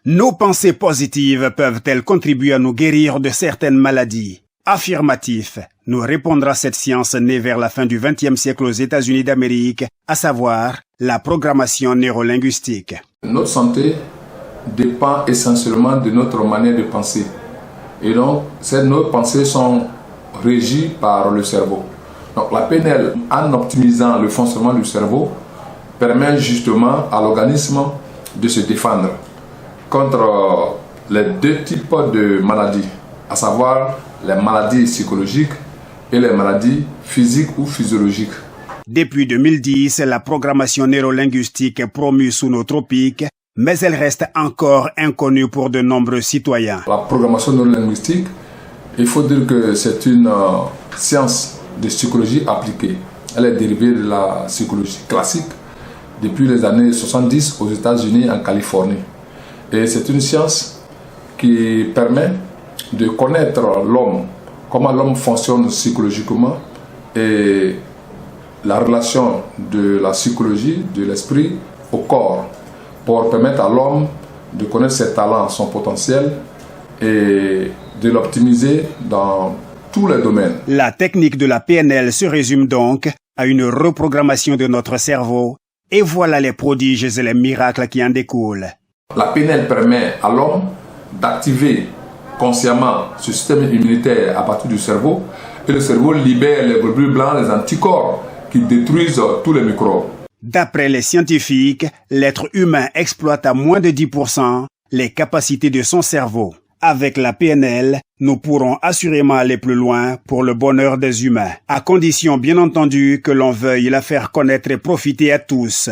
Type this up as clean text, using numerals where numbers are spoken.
Nos pensées positives peuvent-elles contribuer à nous guérir de certaines maladies? Affirmatif, nous répondra cette science née vers la fin du XXe siècle aux États-Unis d'Amérique, à savoir la programmation neurolinguistique. Notre santé dépend essentiellement de notre manière de penser. Et donc, nos pensées sont régies par le cerveau. Donc, la PNL, en optimisant le fonctionnement du cerveau, permet justement à l'organisme de se défendre contre les deux types de maladies, à savoir les maladies psychologiques et les maladies physiques ou physiologiques. Depuis 2010, la programmation neurolinguistique est promue sous nos tropiques, mais elle reste encore inconnue pour de nombreux citoyens. La programmation neurolinguistique, il faut dire que c'est une science de psychologie appliquée. Elle est dérivée de la psychologie classique depuis les années 70 aux États-Unis et en Californie. Et c'est une science qui permet de connaître l'homme, comment l'homme fonctionne psychologiquement et la relation de la psychologie, de l'esprit au corps, pour permettre à l'homme de connaître ses talents, son potentiel et de l'optimiser dans tous les domaines. La technique de la PNL se résume donc à une reprogrammation de notre cerveau et voilà les prodiges et les miracles qui en découlent. La PNL permet à l'homme d'activer consciemment ce système immunitaire à partir du cerveau et le cerveau libère les globules blancs, les anticorps qui détruisent tous les microbes. D'après les scientifiques, l'être humain exploite à moins de 10% les capacités de son cerveau. Avec la PNL, nous pourrons assurément aller plus loin pour le bonheur des humains, à condition bien entendu que l'on veuille la faire connaître et profiter à tous.